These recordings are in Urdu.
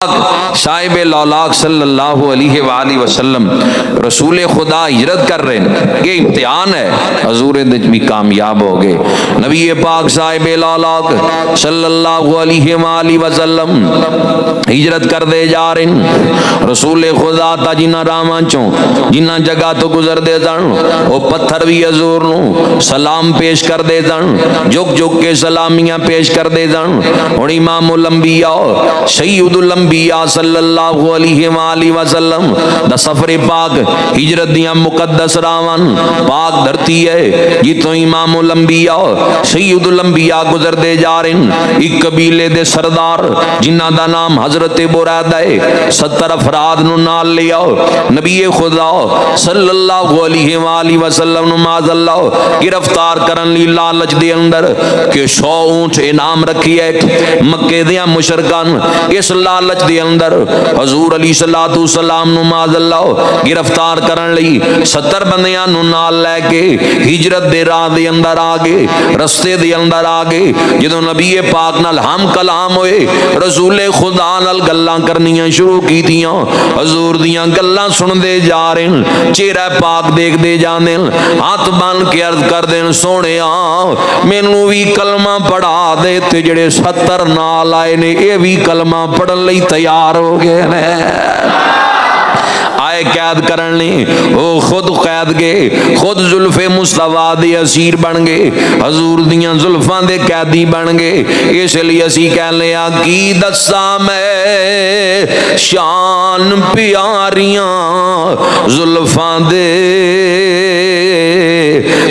صاحب لولاک صلی اللہ علیہ وآلہ وسلم رسول خدا ہجرت کر رہے ہیں، یہ امتحان ہے، حضور بھی کامیاب ہو گئے۔ نبی پاک صاحب لولاک صلی اللہ علیہ وآلہ وسلم ہجرت کر دے جا رہے ہیں۔ رسول خدا تا جنہ راواں چوں جنہ جگہ تو گزر دے سن، وہ پتھر بھی حضور نو سلام پیش کر دے سن، جھک جھک کے سلامیاں پیش کر دے سن۔ اور امام الانبیاء سید الانبیاء صلی اللہ علیہ وآلہ وسلم دا سفر پاک ہجرت دیاں مقدس راوان پاک دھرتی ہے جتوں امام الانبیاء سید الانبیاء گزر دے جا رہے ہیں۔ ایک قبیلے دے سردار جنہ دا نام حضرت برادہ ہے، 70 افراد نو نال لیا، نبی خدا صلی اللہ علیہ وآلہ وسلم نماز اللہ گرفتار کرن لی لالچ دے اندر کہ 100 اونٹ انعام رکھی ہے۔ مکے دیاں مشرکان اس لالچ دے اندر حضور علیہ السلام نو معاذ اللہ گرفتار کرن لئی 70 بندیاں نو نال لے کے ہجرت دے راہ دے اندر آگے رستے دے اندر آگے جدوں نبی پاک نال ہم کلام ہوئے، رسول خدا نال گلاں کرنیاں شروع کیتیاں، حضور دیاں گلاں سن دے جا رہے ہیں، چہرہ پاک دیکھ دے جاندے، ہاتھ بن کے عرض کر دین سونیا مینوں بھی کلمہ پڑھا دے، تے جڑے 70 نال آئے نے اے بھی کلمہ پڑھن لئی تیار ہو گئے نے۔ آئے قید کرن لی، وہ خود قید گئے، خود زلف مصطفیٰ دے اسیر بن گئے، حضور دیاں زلفاں دے قیدی بن گئے۔ اس لیے اسی کہہ لیا کی دساں میں شان پیاریاں زلفاں دے،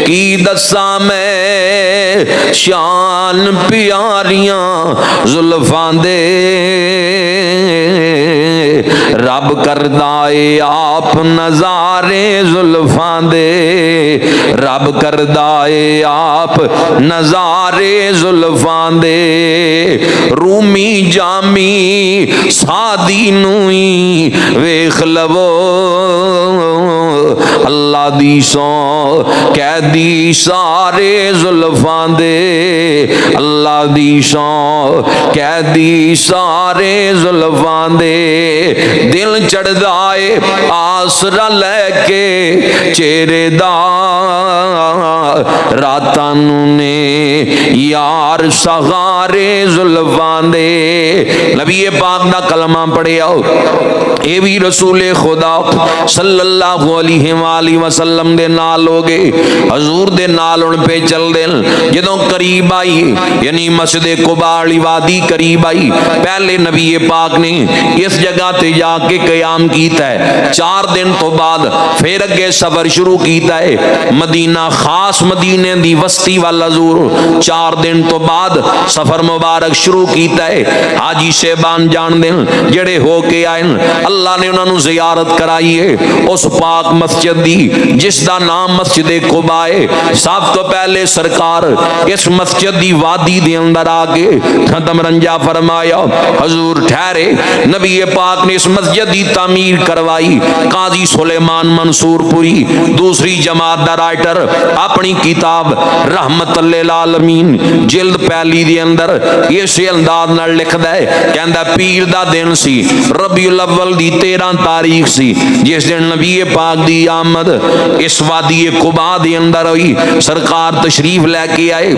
کی دساں میں شان پیاریاں زلفاں دے، رب کردائے آپ نظارے زلفاں دے، رب کردائے آپ نظارے زلفاں دے، رومی جامی سادی نوئی ویکھ لو، اللہ دی سو قیدی سارے زلفاں دے، اللہ دی سو قیدی سارے زلفاں دے، دل چڑھدائے آسرا لے کے چہرے دا، راتاں نے یار سغارے زلفاں دے۔ نبی پاک دا کلمہ پڑھے آؤ، اے بھی رسول خدا صلی اللہ علیہ وآلہ وسلم دے نال ہو گئے، حضور دے نال ان پہ چل دے، جدوں قریب آئی یعنی مسجد قباء والی وادی قریب آئی، پہلے نبی پاک نے اس جگہ تے جا کے قیام کیتا ہے، 4 دن تو بعد پھر اگے سفر شروع کیتا ہے، مدینہ خاص مدینے دی وسطی والا زور، 4 دن تو بعد سفر مبارک شروع کیتا ہے۔ حاجی صاحبان جان دیں جڑے ہو کے آئے، اللہ نے انہوں نے زیارت کرائی ہے اس پاک مسجد دی جس دا نام مسجد قباء ہے۔ سب تو پہلے سرکار اس مسجد دی وادی دے اندر آگے ختم رنجا فرمایا، حضور ٹھہرے، نبی پاک نے اس مسجد دی تعمیر کروائی۔ قاضی سلیمان منصور پوری دوسری جماعت دا رائٹر اپنی کتاب رحمت للعالمین جلد پہلی دے اندر اس انداز نال لکھدا ہے، کہندا پیر دا دن سی، ربیع الاول دی 13 تاریخ سی، جس دن نبی پاک دی آمد اس وادی قباء دے اندر ہوئی، سرکار تشریف لے کے آئے،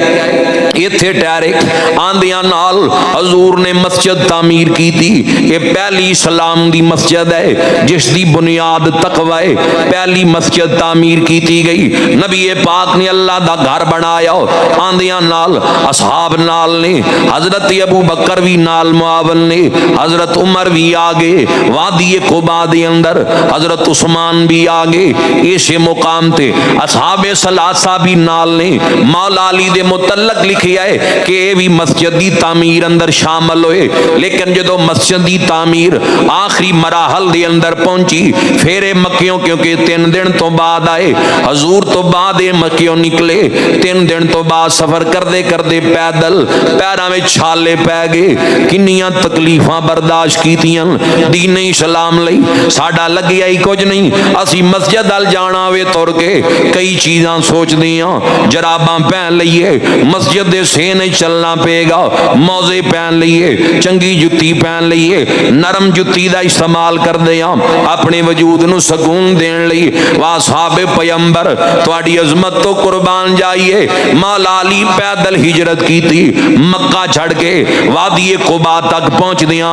ایتھے ٹھہرے، آندیاں نال حضور نے مسجد تعمیر کی تھی۔ یہ پہلی اسلام دی مسجد ہے جس دی بنیاد تقوی ہے، پہلی مسجد تعمیر کی تھی گئی، نبی پاک نے اللہ دا گھر بنایا، آندیاں نال اصحاب نال نے، حضرت ابو بکر بھی نال معاون نے، حضرت عمر بھی آگے وادی قباء دے اندر، حضرت عثمان بھی آگے اس مقام تے، اصحاب ثلاثہ بھی نال نے۔ مولا علی دے متعلق لکھیا ہے کہ یہ بھی مسجد دی تعمیر اندر شامل ہوئے، لیکن جدو مسجد دی تعمیر آخری مراحل دے اندر پہنچی، پھر مکیوں کیونکہ 3 دن تو بعد آئے، حضور تو بعد مکیوں نکلے، 3 دن تو بعد سفر کردے کردے پیدل پیراں میں چھالے پہ گئے، کنیاں تکلیفاں برداشت کیتیاں، دین سلام لئی ساڈا لگیا ہی کچھ نہیں، اسی مسجد ال جانا وے تر کے کئی چیزاں سوچ دیاں، جراباں پہن لئیے، مسجد دے سینے چلنا پے گا، موزے پہن لئیے، چنگی جتی پہن لئیے، نرم جتی دا استعمال کر دیاں اپنے وجود نو سکون دین لئی۔ واصحاب پیمبر تواڈی عظمت تو قربان جائیے، مولا علی پیدل ہجرت کی تھی، مکہ چھڑ کے وادی قبا تک پہنچ دیاں،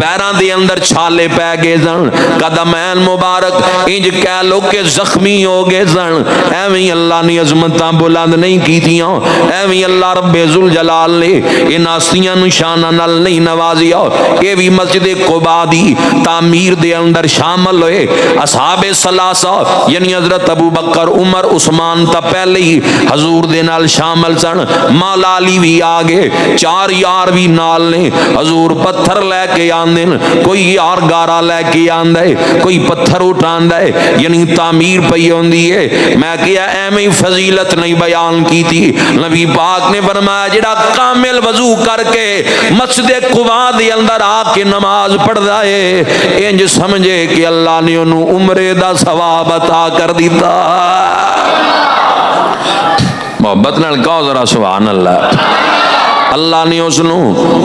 پیراں دے اندر چھالے پے گئے سن، قدمین مبارک انج کہہ لو کہ زخمی ہو گئے سن، ایویں اللہ نے عظمتاں بلند نہیں کیتیاں، ایویں اللہ رب ذوالجلال نے ان ہستیاں نو شاناں نال نہیں نوازیا۔ یہ بھی مسجد قبا دی تعمیر دے اندر شامل ہوئے۔ اصحاب ثلاثہ یعنی حضرت ابو بکر عمر عثمان تا پہلے ہی حضور دے نال شامل سن، مولا علی بھی آگے، چار یار بھی نال نے، حضور پتھر لے کے آندے، کوئی یار گارا لے کے آندے، کوئی پتھر اٹھاندے، یعنی تعمیر پئی ہوندی ہے۔ میں کیا ایویں فضیلت نہیں بیان کی تھی، نبی پاک نے فرمایا جڑا کامل وضو کر کے مسجد قباء دے اندر آ کے نماز پڑھدا ہے، انج سمجھے کہ اللہ نے انہوں عمرے دا ثواب عطا کر دیتا۔ محبت نال کہو ذرا سبحان اللہ۔ اللہ نے اس نو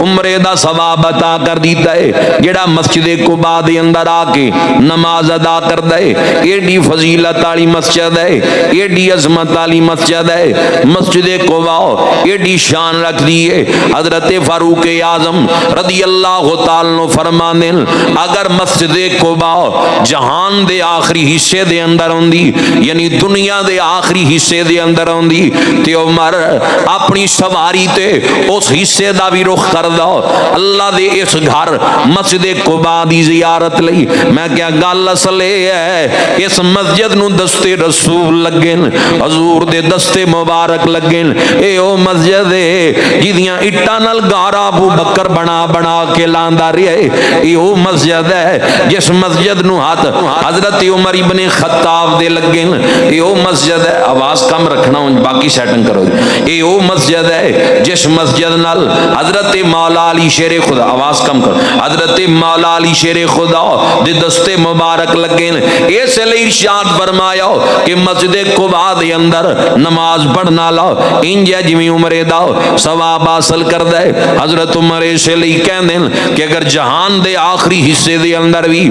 عمرے دا ثواب عطا کر دیتا ہے جڑا مسجد قباء دے اندر آ کے نماز ادا کردا ہے۔ ایڈی فضیلت والی مسجد ہے، ایڈی عظمت والی مسجد ہے مسجد قباء، ایڈی شان رکھ دی ہے۔ حضرت فاروق اعظم رضی اللہ تعالی عنہ فرمانے اگر مسجد قباء جہان دے آخری حصے دے اندر ہوندی، یعنی دنیا دے آخری حصے دے اندر ہوندی، تے عمر اپنی سواری تے اس حصے دا بھی رخ کردا، اللہ دے اس گھر مسجد قباء دی زیارت لئی۔ میں کیا گل اصل ہے اس مسجد نو دستے رسول لگن، حضور دے دستے مبارک لگن۔ اے او مسجد ہے جدیاں اٹاں نال گارا ابو بکر بنا بنا کے لاندا رہیا ہے۔ اے او مسجد ہے جس مسجد نو ہاتھ حضرت عمر ابن خطاب دے لگن۔ اے او مسجد ہے، آواز کم رکھنا باقی سیٹنگ کرو۔ اے او مسجد ہے جس مسجد نال حضرت مولا علی شیر خدا، آواز کم کر، حضرت مولا علی شیر خدا دے دستے مبارک لگے۔ اس لیے ارشاد فرمایا کہ مسجد قباء دے اندر نماز پڑھنا لا انج جویں عمرے دا ثواب حاصل کردا ہے۔ حضرت عمر اس لیے کہندے کہ اگر جہان دے آخری حصے دے اندر بھی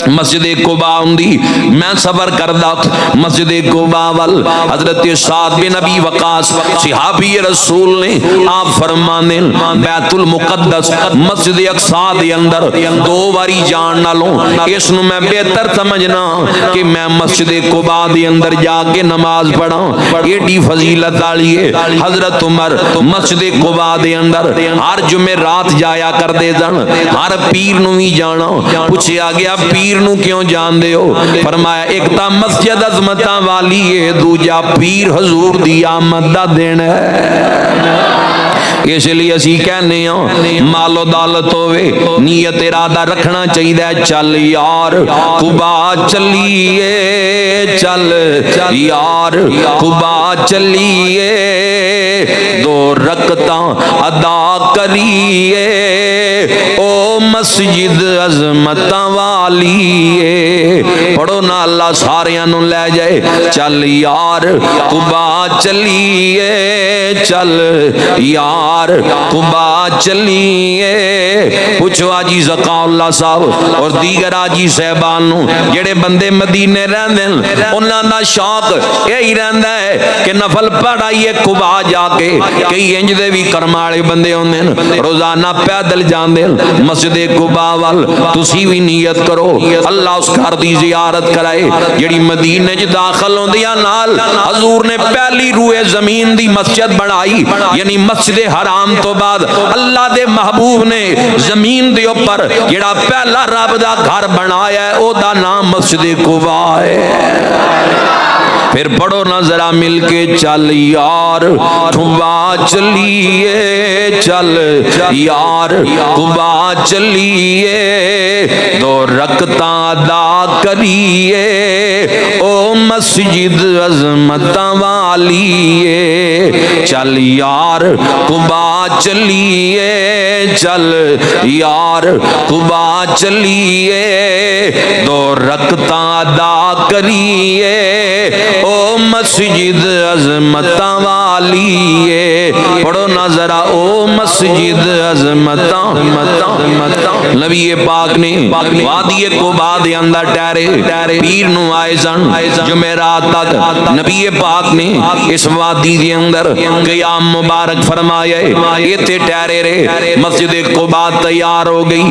مسجد قباء ہوندی، میں سفر کردا مسجد قباء ول، حضرت سعد بن ابی وقاص صحابی رسول نے آپ فرمانے بیت المقدس مسجد اقصی دے اندر دو واری جان نالوں اس نو میں بہتر سمجھنا کہ میں مسجد قباء دے اندر جا کے نماز پڑھاں۔ ایڈی فضیلت والی ہے۔ حضرت عمر مسجد قباء دے اندر ہر جمعرات جایا کر دے سن، ہر پیر نو بھی جانا۔ پوچھا گیا پیر نو کیوں جان دے ہو؟ فرمایا ایک تا مسجد عظمتاں والی ہے، دوجا پیر حضور دی آمد دا دن ہے۔ اس لیے اسی کہنے ہیں مال و دولت ہوئے نیت ارادہ رکھنا چاہیے، چل یار قباء چلیے، چل یار قباء چلیے، دو رکعتاں ادا کریے، او مسجد عظمتاں والی ہے۔ پڑھو نا اللہ ساریاں نو لے جائے، چل یار قباء چلیے، چل یار قباء چلیے۔ پوچھو آجی زکا اللہ صاحب اور دیگر آجی صاحبان نو جڑے بندے مدینے رہندے انہاں دا شوق یہی رہندا ہے کہ نفل پڑھائیے قباء جا کے۔ کئی انج دے بھی کرم والے بندے ہوندے روزانہ پیدل جاندے مسجد قباء ول۔ تسی بھی نیت کرو اللہ اس گھر دی زیارت کرائے جڑی مدینے وچ داخل ہوندیاں نال حضور نے پہلی روئے زمین دی مسجد بنائی، یعنی مسجد حرام تو بعد اللہ دے محبوب نے زمین دے اوپر جڑا پہلا رب دا گھر بنایا ہے او دا نام مسجد قباء ہے۔ پھر پڑھو نا ذرا مل کے، چل یار قباء چلیے، چل یار قباء چلیے، دو رکعتاں ادا کریے، او مسجد عظمتاں والی ہے۔ چل یار قباء چلیے، چل یار قبا چلیے دو رکعتاں ادا کریے او مسجد عظمتاں والی ہے پڑھو نا ذرا او مسجد عظمتاں نبی پاک نے وادی قباء دے اندر ٹھہرے پیر نو آئے سن جمعرات تک نبی پاک نے اس وادی دے اندر قیام مبارک فرمایا ایتھے ٹھہرے رہے مسجد قباء تیار ہو گئی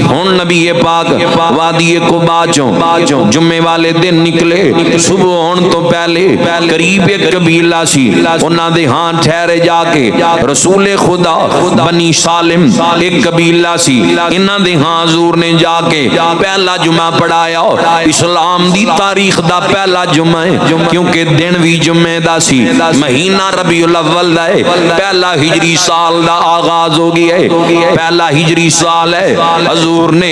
ہن نبی پاک وادی قباء چوں جمعے والے دن نکلے صبح ہون تو پہلے قریب ایک قبیلہ سی انہاں دے ہاں ٹھہرے جا کے رسول خدا بنی سالم ایک قبیلہ سی انہاں دے ہاں حضور نے جا کے پہلا جمعہ پڑھایا اسلام دی تاریخ دا پہلا جمعہ ہے کیونکہ دن بھی جمعہ دا سی مہینہ ربیع الاول دا ہے پہلا ہجری سال دا آغاز ہو گیا ہے پہلا ہجری سال ہے حضور نے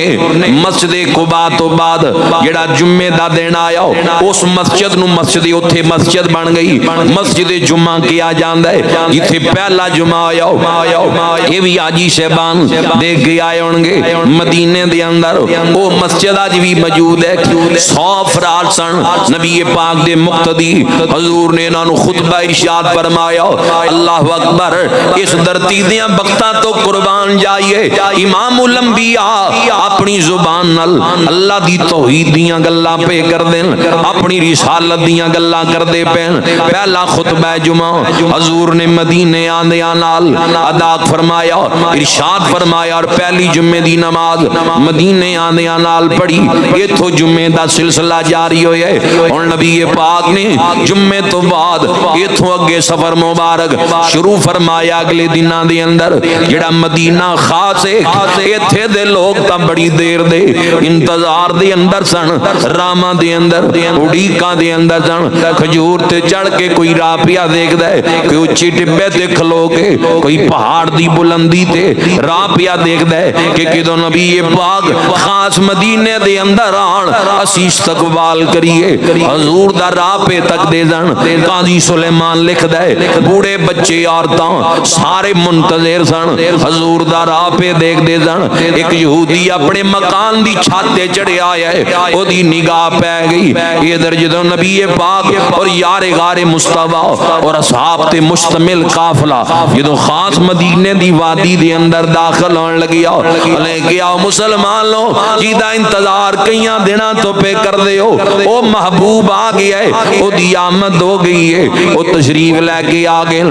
مسجد قباء تو بعد جڑا جمعہ دا دن آیا اس مسجد نو مسجد اتھے مسجد بن گئی مسجد جمعہ کیا جاندا ہے جتھے پہلا جمعہ آیا یہ بھی آجی شہبان دیکھ کے آئے ہونگے مدینے دے اندر وہ مسجد آج بھی موجود ہے 100 افراد سن نبی پاک دے مقتدی حضور نے انہوں خطبہ ارشاد فرمایا اللہ اکبر اس دھرتی دیاں بختاں تو قربان جائیے امام الانبیاء اپنی زبان نال اللہ دی توحید دیاں گلاں پہ کر دین اپنی رسالت دیاں گلاں کر دے پین پہلا خطبہ جمعہ حضور نے مدینے آندیاں نال ادا فرمایا ارشاد فرمایا اور پہلی جمعے دی نماز مدینے آندیاں نال پڑھی ایتھوں جمعے دا سلسلہ جاری ہویا ہے اور نبی پاک نے جمعے تو بعد ایتھوں اگے سفر مبارک شروع فرمایا اگلے دناں دے اندر جڑا مدینہ خاص ہے ایتھے دے لوگ تا بڑی دیر دے انتظار دے اندر سن راما دے اندر اڑیکاں دے اندر سن کھجور تے چڑھ کے کوئی راہ پیا دیکھدا ہے کوئی اونچی ٹبے تے کھلو کے کوئی پہاڑ دی بلندی تے راہ پیا دیکھدا ہے کہ کدوں نبی پاک خاص مدینے دے اندر آن اسی استقبال کریے حضور دا راہ پہ تک دے دن قاضی سلیمان لکھدا ہے بوڑھے بچے عورتاں سارے منتظر سن حضور دا راہ پہ دیکھ دے دن ایک یہودی اپنے مکان دی چھت تے چڑھے آیا ہے او دی نگاہ پہ گئی ادھر جدوں نبی پاک اور یار غار مصطفیٰ اور اصحاب تے مشتمل قافلہ جدوں خاص مدینے دی وادی دے اندر داخل ہون لگیا لے گیا مسلمان لو جیدہ انتظار کئیاں دینا تو پہ کر دے ہو او محبوب آ گیا ہے او دی آمد ہو گئی ہے او تشریف لے کے آگے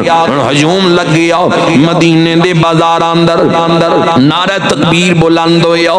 ہجوم لگ گیا مدینے دے بازار اندر نعرہ تکبیر بلند ہویا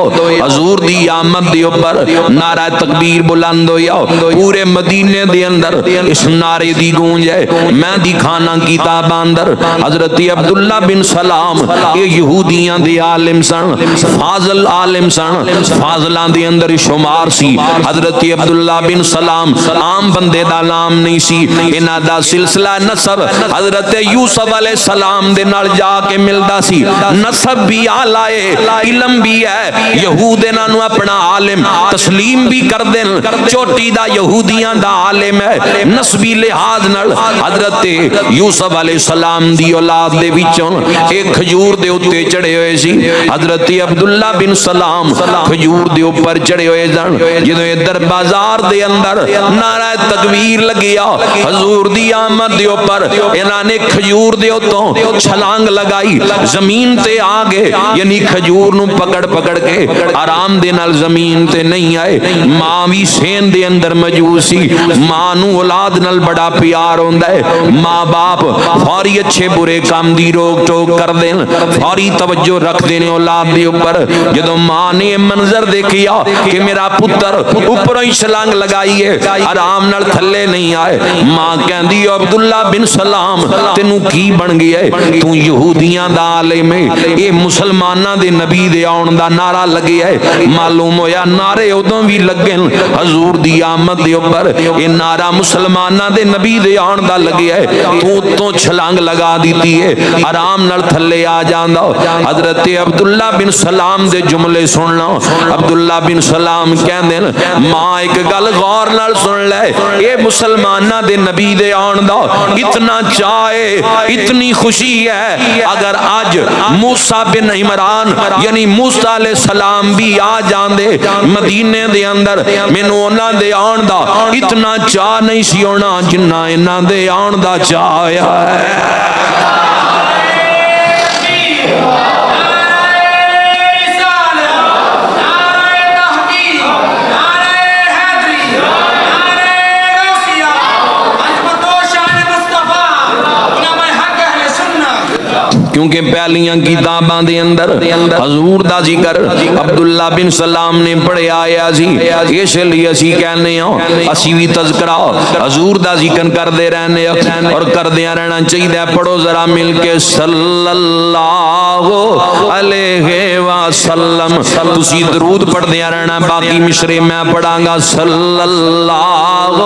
حضور دی آمد دی اوپر نعرہ تکبیر بلند ہویا پورے مدینے دے اندر اس نعرے دی گونج ہے میں دکھانا کتاب اندر حضرت عبداللہ بن سلام یہ یہودیاں دے عالم سن فاضل عالم سن فاضلان دے اندر شمار سی حضرت عبداللہ بن سلام عام بندے دا نام نہیں سی انہ دا سلسلہ نصب حضرت یوسف علیہ السلام دے نال جا کے ملدا سی نصب بھی آلائے علم بھی ہے یہود انہاں نو اپنا عالم تسلیم بھی کر دین چوٹی دا یہودیاں دا عالم ہے نسبی لحاظ نال حضرت یوسف علیہ السلام دی اولاد دے وچوں ایک کھجور دے اوتے چڑھے ہوئے سی حضرت عبداللہ بن سلام کھجور دے اوپر چڑھے ہوئے سن جدوں ادھر بازار دے اندر نعرہ تکبیر لگیا حضور دی آمد دے اوپر انہاں نے کھجور دے اوتوں چھلانگ لگائی زمین تے آ گئے یعنی کھجور نو پکڑ کے آرام دے نال زمین تے نہیں آئے ماں بھی سین دے اندر موجود سی ماں نو اولاد نال بڑا پیار ہوندا ہے ماں باپ فوری اچھے برے کام دی روک ٹوک کر دین فوری توجہ رکھ دینے اولاد دے اوپر جدوں ماں نے منظر دیکھیا کہ میرا پتر اوپروں ہی چھلانگ لگائی ہے آرام نال تھلے نہیں آئے ماں کہندی عبداللہ بن سلام تینوں کی بن گیا ہے تو یہودیاں دا عالم ہے اے مسلماناں دے نبی دے آن دا نعرہ لگی ہے معلوم ہویا نعرے ادوں بھی لگن حضور دی آمد دے اوپر یہ نعرہ مسلمانہ دے نبی دے آن دا لگی ہے تو چھلانگ لگا دیتی ہے آرام نال تھلے آ جاندہ حضرت عبداللہ بن سلام دے جملے سننا عبداللہ بن سلام کہن دیں ماں ایک گل غور نال سن لے اے مسلمانہ دے نبی دے آن دا اتنا چاہے اتنی خوشی ہے اگر آج موسیٰ بن عمران یعنی موسیٰ علیہ السلام بھی آ جان دے مدینے دے اندر مینوں انہاں دے آن دا اتنا چاہ نہیں سی ہونا جنہ انہاں دے آن دا چاہیا ہے کیونکہ پہلیاں کتاباں دے اندر حضور دا ذکر عبداللہ بن سلام نے پڑھے آیا سی اس لیے اسی کہنے ہیں اسی بھی تذکرہ حضور دا ذکر کر دے رہنے اور کر دیا رہنا چاہیے پڑھو ذرا مل کے صلی اللہ علیہ وسلم تسی درود پڑھ دیا رہنا باقی مشرے میں پڑھاں گا صلی اللہ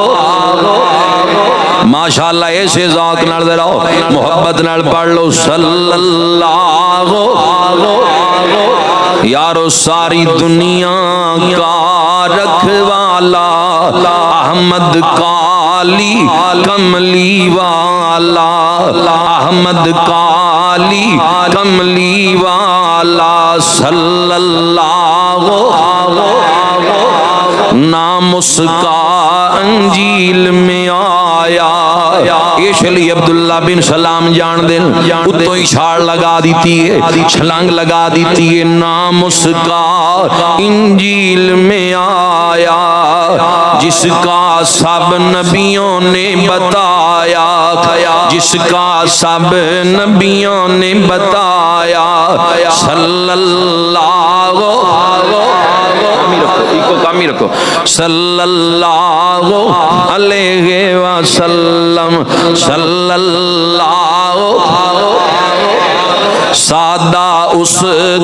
ماشاءاللہ ایسے ذوق نال ذرا محبت نال پڑھ لو صلی اللہ یارو ساری دنیا کا رکھوالا احمد کالی کملی والا احمد کالی کملی والا صلی اللہ نام اس کا انجیل میں آیا اس لیے عبداللہ بن سلام جان دیں اتو ہی چھاڑ لگا دیتی ہے چھلانگ لگا دیتی ہے نام اس کا انجیل میں آیا جس کا سب نبیوں نے بتایا جس کا سب نبیوں نے بتایا صلی اللہ کامی رکھو صلی اللہ علیہ وسلم صلی اللہ سادہ اس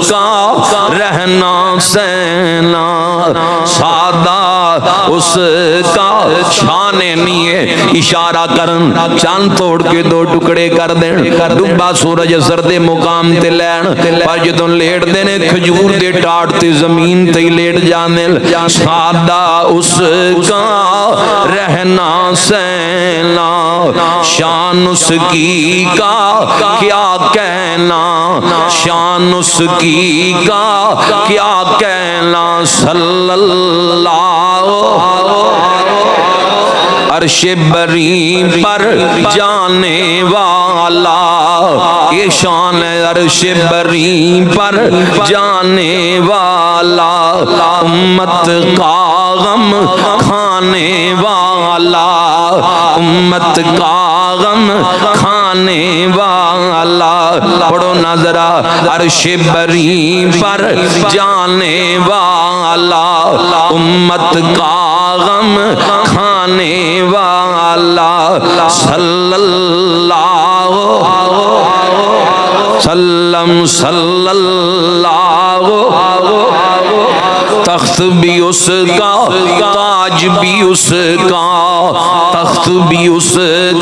کا رہنا سینا سادہ اس کا شان نیے اشارہ کرن چاند توڑ کے دو ٹکڑے کر دیں ڈبا سورج سردے مقام تے لین پر جدوں لیٹ دینے کھجور دے ٹاٹ تے زمین تے لیٹ جانے سادہ اس کا رہنا سینا شان اس کی کا کیا کہنا شان اس کی کا کیا کہنا صلی اللہ عرش بری پر جانے والا یہ شان ہے عرش بری پر جانے والا امت کا غم کھانے والا امت کا غم کھانے والا پڑھو نظرہ عرش بری پر جانے والا امت کا غم کھانے والا صلی اللہ وسلم صلی اللہ تخت بھی اس کا تاج بھی اس کا تخت بھی اس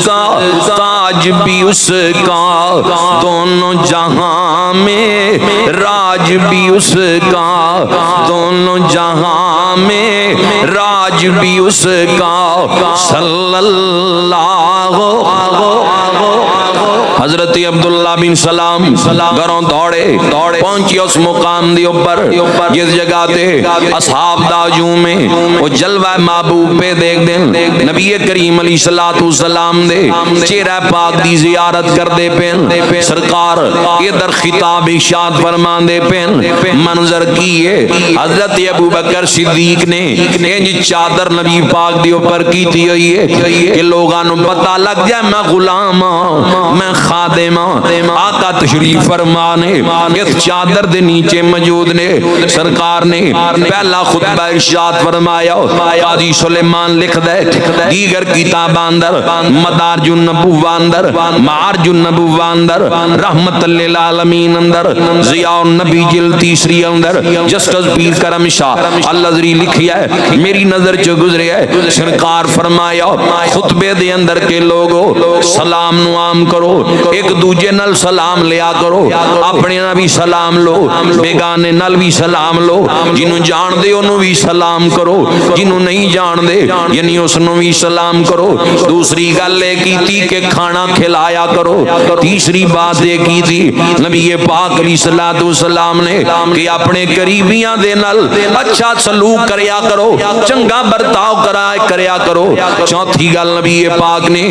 کا تاج بھی اس کا دونوں جہاں میں راج بھی اس کا دونوں جہاں میں راج بھی اس کا صلی اللہ حضرت عبداللہ بن سلام گھروں دوڑے پہنچی اس مقام دی اوپر جس جگہ تے اصحاب دا ہجوم میں وہ جلوہ محبوب پہ دیکھ دیں نبی کریم علیہ السلام دے چہرہ پاک دی زیارت کر دے پین سرکار ادھر خطاب ارشاد فرمان دے پین منظر کیے حضرت ابو بکر صدیق نے انج چادر نبی پاک دی اوپر کی تھی ہوئی ہے کہ لوگاں نو پتہ لگ جائے میں غلام ہوں میں کھا دے ماں آقا تشریف فرما نے اس چادر دے نیچے موجود نے سرکار نے پہلا خطبہ ارشاد فرمایا قاضی سلیمان لکھ دے دیگر کتاب اندر مدارج النبوہ اندر معارج النبوہ اندر رحمت للعالمین اندر ضیاء النبی جلد تیسری اندر جسٹس پیر کرم شاہ الازری لکھی ہے میری نظر چ گزرے ہے سرکار فرمایا خطبے دے اندر کے لوگو سلام نو عام کرو ایک دوجے نال سلام لیا کرو اپنے نال بھی سلام لو بیگانے نال بھی سلام لو جنوں جان دے انہوں بھی سلام کرو جنوں نہیں جان دے یعنی اس نو بھی سلام کرو دوسری گل یہ کی تھی کہ کھانا کھلایا کرو تیسری بات یہ کی تھی نبی پاک علیہ الصلوۃ والسلام نے کہ اپنے قریبیاں دے نال اچھا سلوک کریا کرو چنگا برتاؤ کریا کرو چوتھی گل نبی پاک نے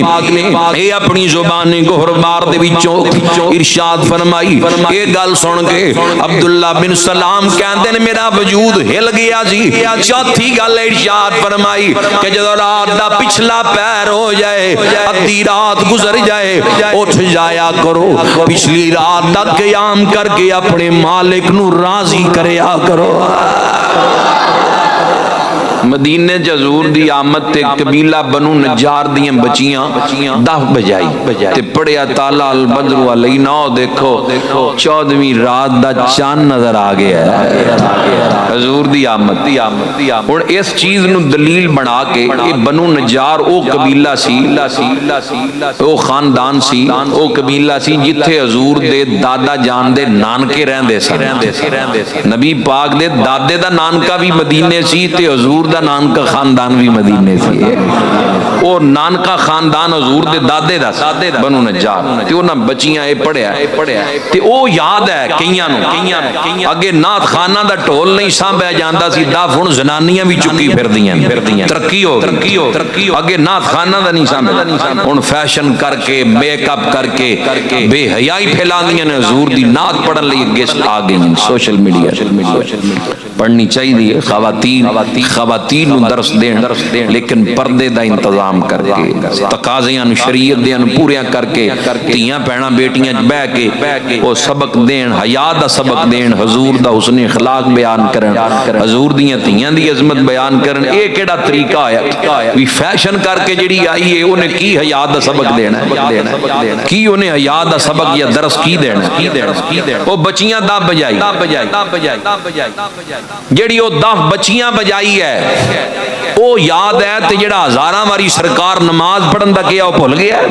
اے اپنی زبان گہر بار دے وچوں ارشاد فرمائی یہ گل سن کے عبداللہ بن سلام کہندے نے میرا وجود ہل گیا جی چوتھی گل ارشاد فرمائی کہ جدو رات دا پچھلا پیر ہو جائے ادھی رات گزر جائے اٹھ جایا کرو پچھلی رات دا قیام کر کے اپنے مالک نو راضی کریا کرو مدینے حضور دی آمد تے قبیلہ بنو نجار دیاں بچیاں دف بجائی تے پڑیا تالا البدر علینا دیکھو 14ویں رات دا چاند نظر آ گیا ہے حضور دی آمد اور اس چیز نو دلیل بنا کے اے بنو نجار او قبیلہ سی او خاندان سی او قبیلہ سی جتھے حضور دے دادا جان دے نانکے رہندے سن نبی پاک دے دادے دا نانکا بھی مدینے سی تے حضور دا نانکا خاندان بھی مدینے سی اور نانکا خاندان حضور دے دادے دا بنو نجار تے انہاں بچیاں اے پڑھیا تے او یاد ہے کئیاں نو اگے نات خانہ دا ٹول نہیں سانبھیا جاندا سی دف ہن زنانیاں بھی چکی پھردیاں ترقی ہو اگے نات خانہ دا نہیں سانبھیا ہن فیشن کر کے میک اپ کر کے بے حیائی پھیلاندیاں نے حضور دی نات پڑھن لئی گیسٹ آ گئی سوشل میڈیا پڑھنی چاہیے خواتین نو درس دین لیکن پردے دا انتظام کر کے تقاضیاں شریعت دیاں پوریاں کر کے تیاں پینا بیٹیاں بہ کے وہ سبق دین حیا دا سبق دین حضور دا حسن اخلاق بیان کرن حضور دیاں تیاں دی عظمت بیان کرن اے کیڑا طریقہ ہے وی فیشن کر کے جڑی آئی ہے انہیں کی حیا دا سبق دینا ہے کی انہیں حیا دا سبق یا درس کی دینا ہے وہ بچیاں دا بجائی جڑی وہ دف بچیاں بجائی ہے وہ یاد ہے تے جڑا ہزاراں واری سرکار نماز پڑھن دا کیا وہ بھول گیا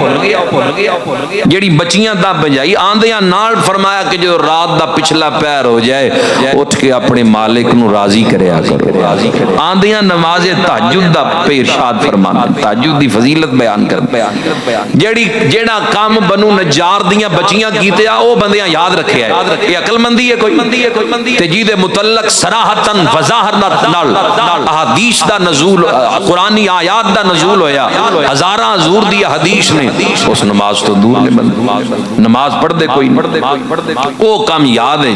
جڑی بچیاں دا بجائی آندیاں نال فرمایا کہ جو رات دا پچھلا پیر ہو جائے اٹھ کے اپنے مالک نو راضی کریا کرو آندیاں نماز تہجد دا پہ ارشاد فرمانا تہجد دی فضیلت بیان کر جڑا کام بنو نجار دیاں بچیاں کیتے او بندیاں یاد رکھے ہے یہ عقل مندی ہے کوئی تے جی دے متعلق صراحتاً وضاحت نال احادیث دا نزول قرآنی آیات دا نزول ہویا ہزاراں حضور دی حدیث نے اس نماز تو دور نے بند نماز پڑھ دے کوئی او کام یاد ہے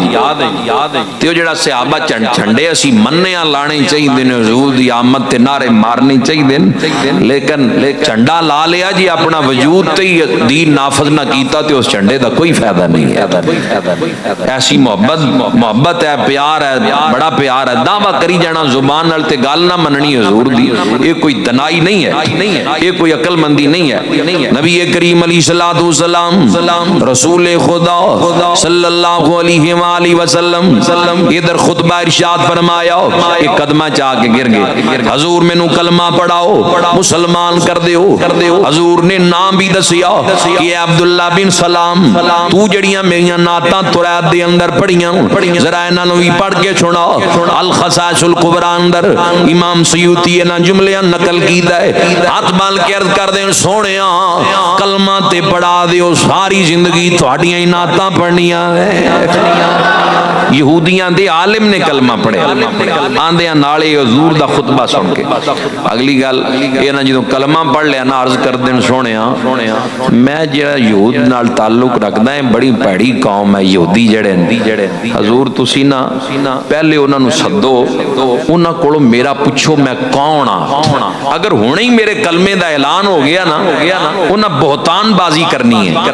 تے جڑا صحابہ چھنڈے اسی منیاں لانے چاہیے دن حضور دی آمد تے نعرے مارنے چاہیے لیکن جھنڈا لا لیا جی اپنا وجود تے دین نافذ نہ کیتا تے اس جھنڈے دا کوئی فائدہ نہیں ہے ایسی محبت ہے پیار ہے بڑا پیار ہے دعویٰ کری جانا زبان نال تے گل نہ مننی حضور دی یہ کوئی دنائی نہیں ہے یہ کوئی عقل مندی نہیں ہے نبی کریم علیہ الصلوۃ والسلام رسول خدا صلی اللہ علیہ وآلہ وسلم ادھر خطبہ ارشاد فرمایا ایک قدمہ چاہ کے گر گئے حضور میں نو کلمہ پڑھاؤ مسلمان کر دیو حضور نے نام بھی دسیا کہ عبداللہ بن سلام تو جڑیاں میریاں ناتاں ترات دے اندر پڑھیاں ذرا انہاں نو بھی پڑھ کے چھوڑا الخصائص الکبریٰ اندر امام سیوطی انہاں جملیاں نقل کیتا ہے ہاتھ بال کے عرض کر دیں سونیاں کلمہ تے پڑھا دیو ساری زندگی تہاڈیاں ناتاں پڑھنیاں ہیں یہودیاں دے عالم نے کلمہ پڑھیا آندیاں نالے حضور دا خطبہ سن کے اگلی گل یہ نہ جدوں کلمہ پڑھ لیا نا عرض کر دین سونیا میں جڑا یہود نال تعلق رکھدا ہے بڑی پیڑی قوم ہے یہودی جڑے حضور تسی نا پہلے انہاں نو سدو انہاں کولوں میرا پوچھو میں کون ہاں اگر ہونے ہی میرے کلمے دا اعلان ہو گیا نا انہاں بہتان بازی کرنی ہے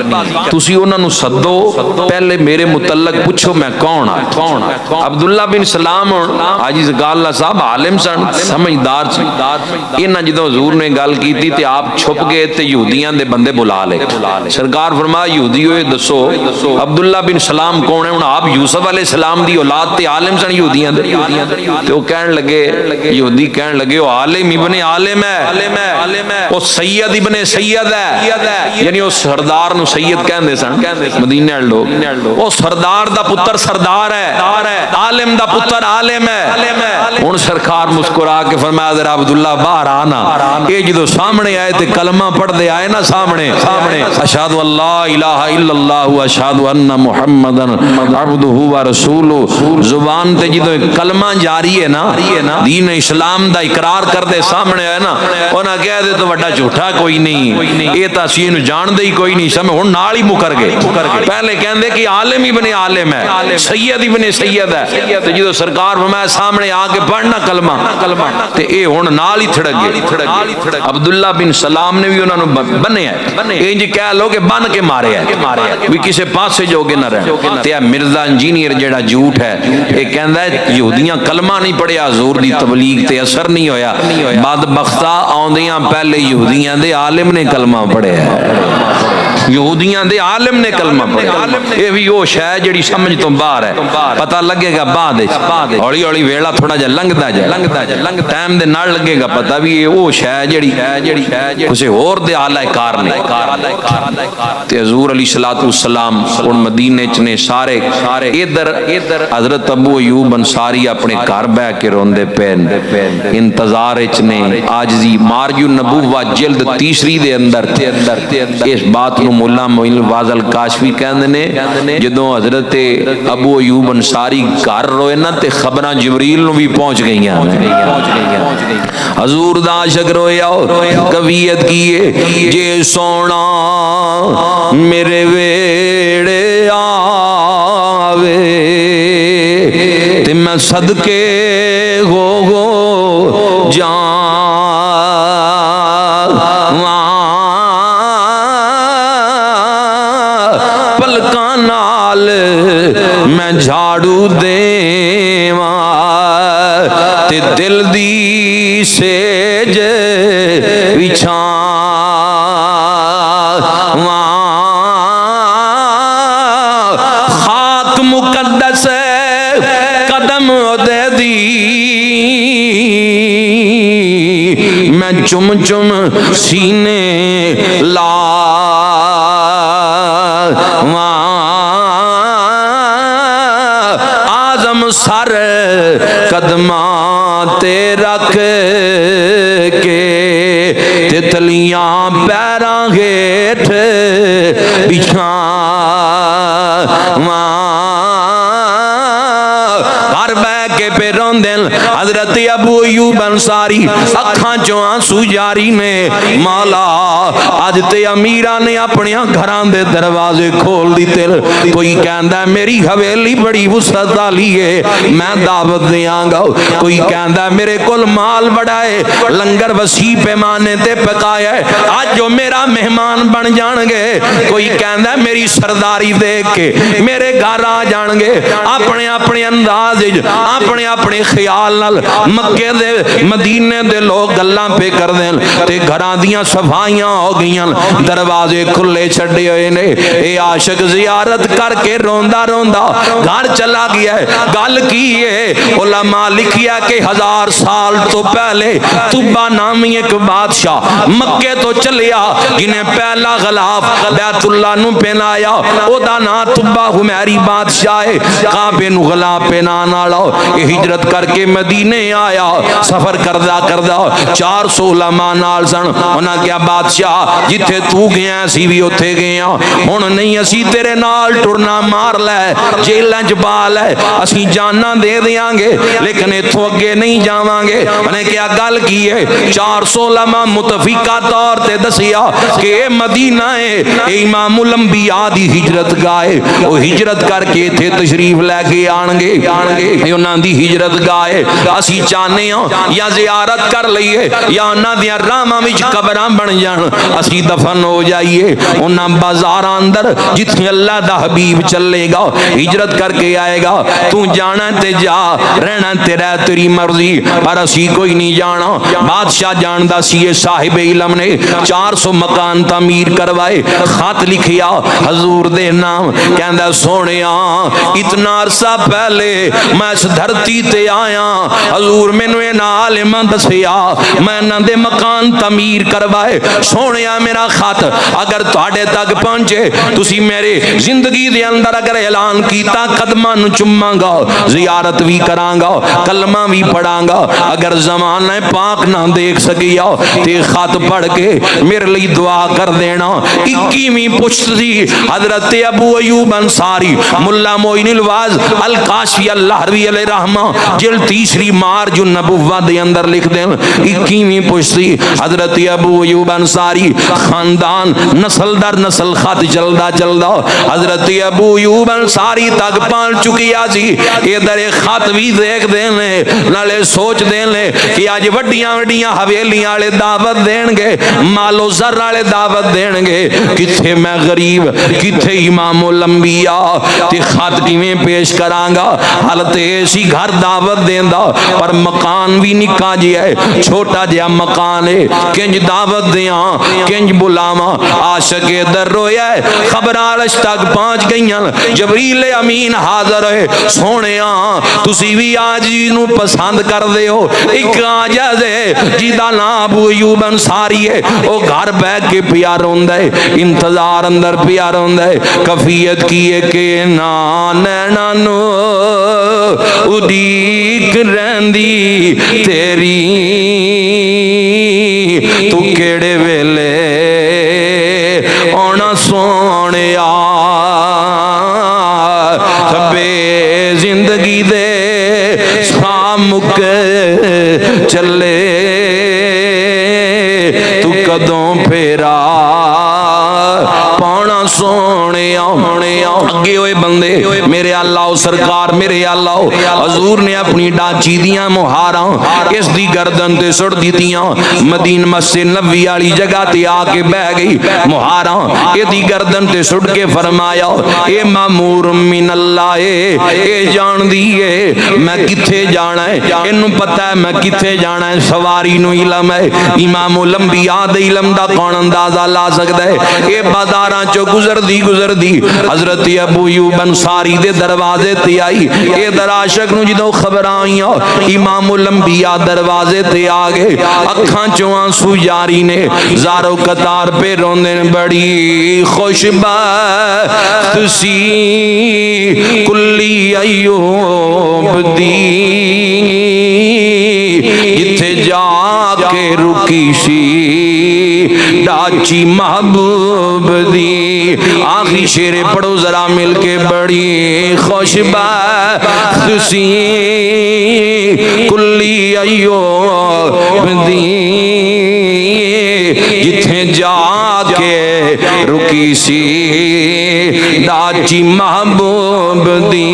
تسی انہاں نو سدو پہلے میرے متعلق پوچھو میں کون ہاں عبداللہ بن سلام حاجی زکال صاحب عالم سن سمجھدار سی انہاں جدوں حضور نے گل کیتی تے آپ چھپ گئے تے یہودیاں دے بندے بلا لے سرکار فرمایا یہودیو دسو عبداللہ بن سلام کون ہے ہن آپ یوسف علیہ السلام دی اولاد تے عالم سن یہودیاں دے تے وہ کہن لگے یہودی کہن لگے وہ عالم ابن عالم ہے وہ سید ابن سید ہے یعنی وہ سردار نو سید کہندے سن مدینے والے لوگ وہ سردار دا پتر سردار ہے عالم دا پتر عالم ہے ہن سرکار مسکرا کے فرمایا ذرا عبداللہ باہر آنا یہ جدو سامنے آئے تے کلمہ پڑھ دے آئے نا سامنے اشہد اللہ الہ الا اللہ اشہد ان محمدن عبدہ و رسولہ زبان تے جدو کلمہ جاری ہے نا دین اسلام دا اقرار کر دے سامنے آئے نا انہاں کہہ دے تو بڑا جھوٹا کوئی نہیں یہ تا اسی نو جان دے ہی کوئی نہیں سمجھ ہن نال ہی مکر گئے پہلے کہندے کہ عالم ابن عالم ہے سید ابن سید ہے تے جدو سرکار فرمایا سامنے آ کے پڑھنا کلمہ تے اے ہن نال ہی تھڑک گئے عبداللہ بن سلام نے بھی انہاں نو بنیا ہے انج کہہ لو کہ بن کے مارے ہے بھی کسے پاسے جوگے نہ رہن تے مرزا انجینئر جیڑا جھوٹ ہے اے کہندا ہے یہودیاں کلمہ نہیں پڑھیا حضور دی تبلیغ تے اثر نہیں ہویا بدبختہ آوندیاں پہلے یہودیاں دے عالم نے کلمہ پڑھیا ہے یہودیاں دے عالم نے کلمہ پڑھیا یہ بھی وہ شے جڑی سمجھ تو باہر ہے پتہ لگے گا بعد ہولی ہولی ویلا تھوڑا جا لنگدا جائے ٹائم دے نال لگے گا پتہ بھی یہ وہ شے جڑی کسے اور دے اعلی کار نے تے حضور علیہ الصلوۃ والسلام ان مدینے چ نے سارے ادھر حضرت ابو ایوب انصاری اپنے گھر بیٹھ کے روندے پین انتظار وچ نے عاجزی مارج النبوہ جلد تیسری دے اندر اس بات نو مولا معین الواز الکاشفی کہندے نے جدوں حضرت ابو ایوب انصاری گھر روئے نا تے خبراں جبریل نو بھی پہنچ گئیاں حضور دا عاشق رویا کبیت کیے جے سونا میرے ویڑے آوے تے میں صدقے ہو جان پلکاں نال میں جھاڑو دیواں تے دل دی سیج وچھاواں خاک مقدس قدم دے دی میں چم چم سینے لا آزم سر قدماں تے رکھ کے تے تلیاں پیراں ہیٹھ بچھاواں گھر بیٹھ کے پہ روندن حضرت ابو ایوب انصاری اکھاں چوں آنسو جاری نے مولا اج تے امیراں نے اپنے گھراں دے دروازے کھول دیتے کوئی کہندا ہے میری حویلی بڑی وسعت والی ہے میں دعوت دیاں گا کوئی کہندا ہے میرے کول مال بڑا ہے لنگر وسیع پیمانے تے پکایا ہے اج جو میرا مہمان بن جان گے کوئی کہندا ہے میری سرداری دیکھ کے میرے گھر آ جان گے اپنے اپنے انداز اپنے اپنے خیال نال مکے دے مدینے دے لوگ گلاں پہ کر دیں تے گھراں دیاں صفائیاں ہو گئیاں دروازے کھلے چھڈے ہوئے نے اے عاشق زیارت کر کے روندا روندا گھر چلا گیا ہے گل کی ہے علماء لکھیا کہ 1000 سال تو پہلے طبہ نامی ایک بادشاہ مکے تو چلیا جنہیں پہلا غلاف بیت اللہ نو پہنایا او دا نا طبہ حمیری بادشاہ ہے کعبے نو غلاف پہنانا لاؤ ہجرت کر کے مدینے مدینے آیا سفر کردہ کردہ 400 علماء نال سن انہاں کیا بادشاہ جتھے تو گیا اسی بھی اتھے گیا ہن نہیں اسی تیرے نال ٹرنا مار لے جیلاں چ پا لے اسی جانا دے دیاں گے لیکن اتھوں اگے نہیں جاواں گے انہیں کیا گل کی ہے 400 علماء متفقہ طور تے دسیا کہ اے مدینہ ہے اے امام الانبیاء دی ہجرت گاہ ہے وہ ہجرت کر کے تھے تشریف لے کے آن گے انہاں دی ہجرت گاہ ہے اسی چاہنے ہاں یا زیارت کر لئیے یا انہاں دیاں راہاں وچ قبراں بن جان اسی دفن ہو جائیے انہاں بازاراں اندر جتنے اللہ دا حبیب چلے گا ہجرت کر کے آئے گا تو جانا تے جا رہنا تیرا تیری مرضی پر اسی کوئی نہیں جانا بادشاہ جاندہ سی صاحب علم نے 400 مکان تعمیر کروائے خط لکھیا حضور دے نام کہندہ سونیا اتنا عرصہ پہلے میں اس دھرتی تے آیا حضور میں نے عالم دسیا میں نہ دے مکان تعمیر کروائے سونیا میرا خط اگر تواڈے تک پہنچے تسی میرے زندگی دے اندر اگر اعلان کیتا قدماں نو چوماں گا زیارت بھی کراں گا کلمہ بھی پڑھاں گا اگر زمانہ پاک نہ دیکھ سکیا تے خط پڑھ کے میرے لئی دعا کر دینا 21ویں پشت تھی حضرت ابو ایوب انصاری ملا معین الواز القاشفی اللاہروی علیہ رحمہ جلد 3 مارج النبوہ دے اندر لکھ دیں 21ویں پشت تھی حضرت ابو ایوب انصاری خاندان نسل در نسل خط چلدا چلدا حضرت ابو ایوب انصاری تک پہنچ چکیا جی ادھر خط بھی دیکھ دینے نالے سوچ دینے کہ آج وڈیاں وڈیاں حویلیاں والے دعوت دین گے مالو زر والے دعوت دین گے کتھے میں غریب کتھے امام الانبیاء تے خط کیویں پیش کراں گا حالت ایسی گھر دعوت دیندا پر مکان بھی نکا جی ہے چھوٹا جہا مکان ہے کنج دعوت دیاں کنج بلاواں عاشق در رویا ہے خبر عرش تک پہنچ گئیاں جبریل امین حاضر ہے سونیاں تسی بھی آج نو پسند کر دے ہو ایک آجز ہے جیدہ نام ابو ایوب انصاری ہے وہ گھر بیٹھ کے پیار ہوندہ ہے انتظار اندر پیار ہوندہ ہے کفیت کیے کہ نانو اڈیک رہندی تیری تو کیڑے ویلے اونا سونیا بے زندگی دے سامک چلے تو کدوں پھیرا پانا سونے اگے ہوئے بندے میرے اللہ سرکار میرے اللہ حضور نے اپنی ڈانچی دیاں مہاراں اس دی گردن تے سڑ دیتیاں مدین مسجد نبوی والی جگہ تے آ کے بہ گئی مہاراں اے دی گردن تے سڑ کے فرمایا اے مامور من اللہ اے جان دیئے میں کتھے جانا ہے انہوں پتہ ہے میں کتھے جانا ہے سواری نو علم ہے امام الانبیاء دے علم دا کون اندازہ لا سکتا ہے اے بازاراں چو گزر دی حضرت ابو ایوب انصاری دے دروازے تے آئی اے در عاشق نو جدو خبر آئیاں امام الانبیاء دروازے تے آگے اکھاں چو آنسو جاری نے زارو قطار پہ روندے بڑی خوش بخت سی کلی ایوب دی جتھے جا کے رکی سی ڈاچی محبوب دی آخری شیر پڑھو ذرا مل کے بڑی خوش بخت سی کلی ایوب دی جتھے جا کے رکی سی ڈاچی محبوب دی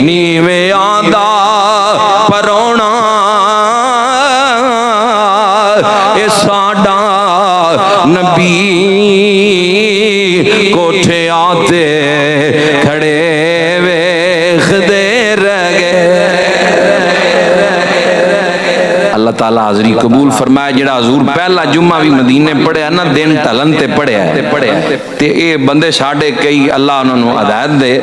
نیوے آدھا پرونا اے ساڈا نبی کوٹھے آتے کھڑے ویخ دے رہ گئے اللہ تعالیٰ حاضری قبول فرمائے جڑا حضور پہلا جمعہ بھی مدینے پڑھیا نا دن ٹھلن تے پڑھیا تے اے بندے ساڈے کئی اللہ انہوں نے ہدایت دے